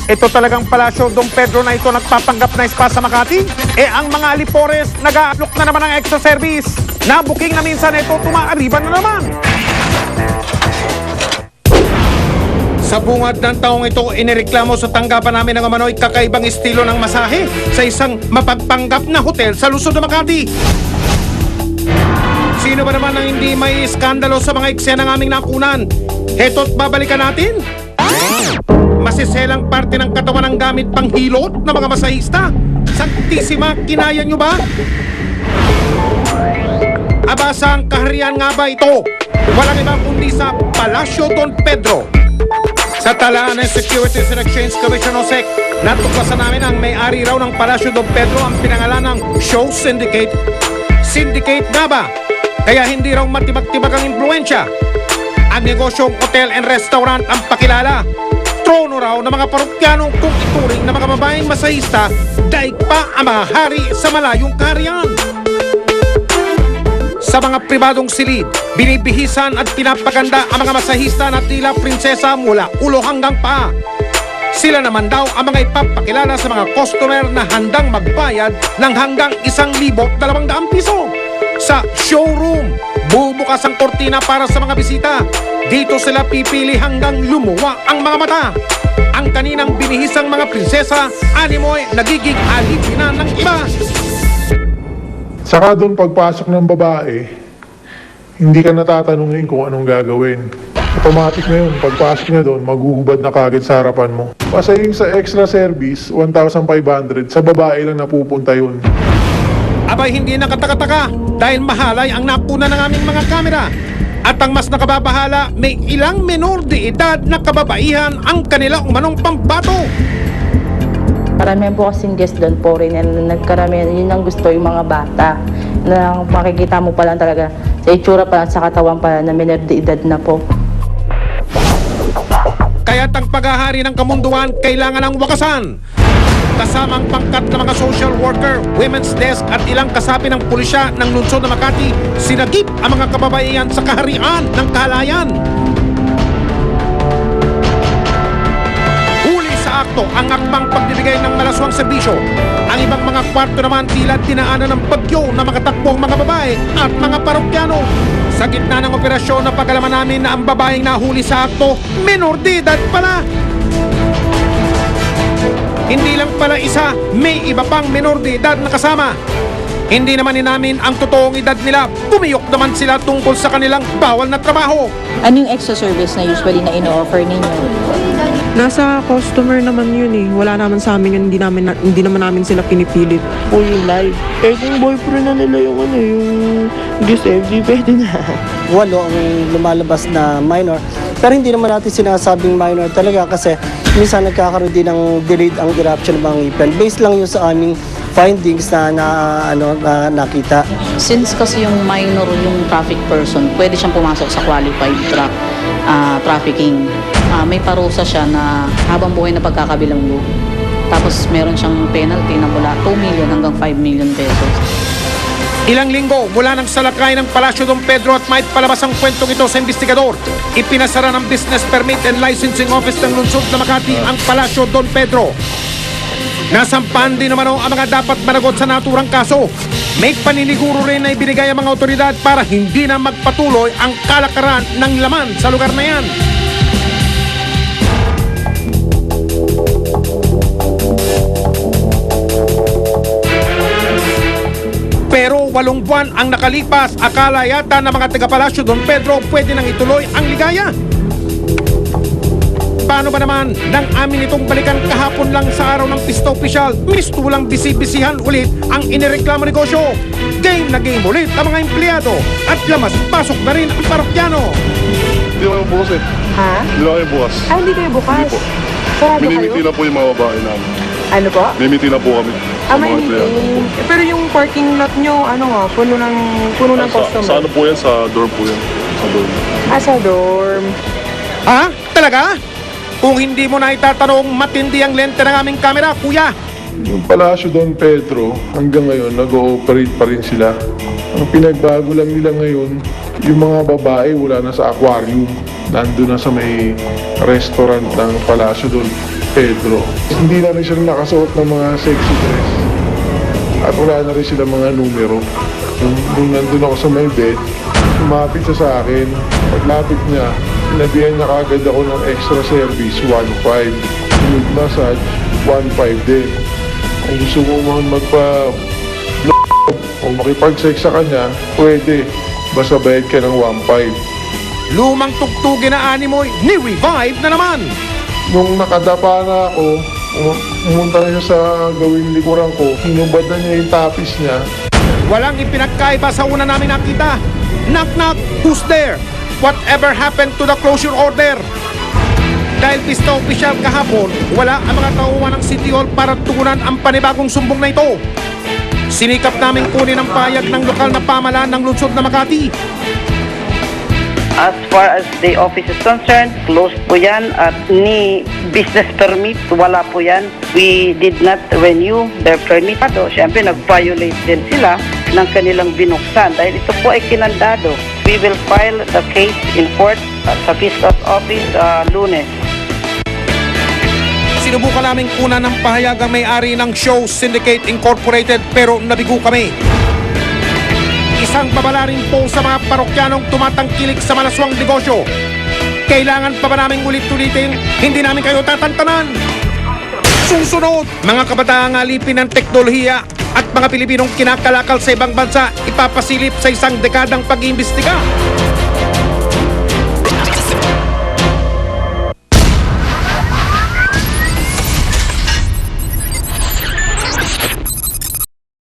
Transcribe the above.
Ito talagang palasyo Dom Pedro na ito nagpapanggap na spa sa Makati? Ang mga alipores nag-aalok na naman ng extra service. Na booking na minsan ito tumaariban na naman. Sa bungad ng taong ito, inireklamo sa tanggapan namin ng Manoy kakaibang estilo ng masahe sa isang mapagpanggap na hotel sa Luzon na Makati. Sino ba naman ang hindi may iskandalo sa mga eksena ng aming nakunan? Heto't babalikan natin. Masiselang parte ng katawan ng gamit panghilot ng mga masahista. Santisima, kinaya nyo ba? Abasa ang kaharian nga ba ito? Walang ibang kundi sa Palasyo Don Pedro. Sa talaan ng Securities and Exchange Commission o SEC, natuklasan namin ang may-ari raw ng Palasyo Don Pedro ang pinangalan ng Show Syndicate. Syndicate nga ba? Kaya hindi raw matibag-tibag ang impluensya. Ang negosyong hotel and restaurant ang pakilala. Trono raw ng mga parokyanong kung ituring na mga babaeng masahista, daig pa ang mga hari sa malayong kaharian. Sa mga pribadong silid, binibihisan at pinapaganda ang mga masahista na tila prinsesa mula ulo hanggang paa. Sila naman daw ang mga ipapakilala sa mga customer na handang magbayad ng hanggang 1,200 piso. Sa showroom, bubukas ang kortina para sa mga bisita. Dito sila pipili hanggang lumuwa ang mga mata. Ang kaninang binihisang mga prinsesa, animoy nagiging alipina ng iba. Saka doon pagpasok ng babae, hindi ka natatanungin kung anong gagawin. Automatic na yun, pagpasok niya doon, maghuhubad na kagad sa harapan mo. Kasi sa extra service, 1,500, sa babae lang napupunta yun. Abay hindi nakataka-taka dahil mahalay ang napuna ng aming mga kamera. At ang mas nakababahala, may ilang menor de edad na kababaihan ang kanila umanong pambato. Karamihan po kasing guest doon po rin and nagkaramihan, yun ang gusto yung mga bata na makikita mo pa lang talaga sa itsura pa lang, sa katawan pa lang na menor de edad na po. Kaya't ang paghahari ng kamunduan kailangan ng wakasan. Kasama ang pangkat ng mga social worker, women's desk at ilang kasapi ng pulisya ng lungsod na Makati, sinagip ang mga kababaihan sa kaharian ng kahalayan. Huli sa akto ang akbang pagbibigay ng malaswang serbisyo. Ang ibang mga kwarto naman tila dinaanan ng bagyo na makatakbong mga babae at mga parokyano. Sa gitna ng operasyon, napagalaman namin na ang babaeng nahuli sa akto, menor de edad pala. Hindi lang pala isa, may iba pang menor de edad na kasama. Hindi naman namin ang totoong edad nila. Pumiyok naman sila tungkol sa kanilang bawal na trabaho. Ano yung extra service na usually na ino-offer ninyo? Nasa customer naman yun eh. Wala naman sa amin yun, hindi naman namin sila pinipilit. O yung live. Eh kung boyfriend na nila yung yung Giuseppe, pwede na. 8 ang lumalabas na minor. Pero hindi naman natin sinasabing minor talaga kasi minsan nagkakaroon din ng delayed ang eruption ng mga ngipin. Based lang yun sa aming findings na nakita. Since kasi yung minor yung traffic person, pwede siyang pumasok sa qualified trafficking. May parusa siya na habang buhay na pagkakabilanggo. Tapos meron siyang penalty na mula 2 million hanggang 5 million pesos. Ilang linggo mula ng salakay ng Palasyo Don Pedro at may palabas ang kwentong ito sa investigador. Ipinasara ng Business Permit and Licensing Office ng lungsod na Makati ang Palasyo Don Pedro. Nasampan din naman ang mga dapat managot sa naturang kaso. May paniniguro rin na ibinigay ang mga otoridad para hindi na magpatuloy ang kalakaran ng laman sa lugar na yan. Pero 8 buwan ang nakalipas, akala yata ng mga taga-Palasyo Don Pedro pwede nang ituloy ang ligaya. Paano ba naman nang amin itong balikan kahapon lang sa araw ng pista opisyal, mistulang bisi-bisihan ulit ang inireklamo negosyo. Game na game ulit ang mga empleyado at lamas-pasok na rin ang parokyano. Hindi ko kayo bukas eh. Ha? Hindi ko kayo bukas. Ah, hindi kayo bukas? Hindi po. Sarado Minimiti kayo? na po yung mga babae namin. Ano po? Minimiti na po kami. Sa mga empleyado. Pero yung parking lot nyo, ano nga, puno ng customer. Sa ano po yan? Sa dorm po yan. Sa dorm. Ah, sa dorm. Ha? Talaga? Kung hindi mo na itatanong, matindi ang lente ng aming kamera, kuya. Yung Palasyo Don Pedro, hanggang ngayon, nag-ooperate pa rin sila. Ang pinagbago lang nila ngayon, yung mga babae wala na sa aquarium. Nandun na sa may restaurant ng Palasyo Don. Pedro. Hindi na rin sila nakasuot ng mga sexy dress. At wala na rin sila mga numero. Nung nandun ako sa may bed, lumapit siya sa akin. Paglapit niya, sinabihan niya kagad ako ng extra service, 1.5. Nude massage, 1.5 din. Kung gusto mo man o makipag-sex sa kanya, pwede. Basta bayad ka ng 1.5. Lumang tugtugin na animoy, ni-revive na naman. Nung nakadapa na ako, pumunta na siya sa gawing likuran ko, hinubad na niya yung tapis niya. Walang ipinagkaiba sa una namin nakita. Knock knock, who's there? Whatever happened to the closure order? Dahil pista opisyal kahapon, wala ang mga tauhan ng City Hall para tugunan ang panibagong sumbong na ito. Sinikap namin kunin ang payag ng lokal na pamahalaan ng lungsod na Makati. As far as the office is concerned, closed po yan at ni business permit, wala po yan. We did not renew their permit. Siyempre, nag-violate din sila ng kanilang binuksan dahil ito po ay kinandado. We will file the case in court sa Fiscal's Office Lunes. Sinubukan naming kunan ng pahayag ang may-ari ng Show Syndicate Incorporated pero nabigo kami. Isang babala rin po sa mga parokyanong tumatangkilik sa malaswang negosyo. Kailangan pa ba naming ulit-ulitin? Hindi namin kayo tatantanan. Susunod, mga kabataang alipin ng teknolohiya at mga Pilipinong kinakalakal sa ibang bansa ipapasilip sa isang dekadang pag-iimbestiga.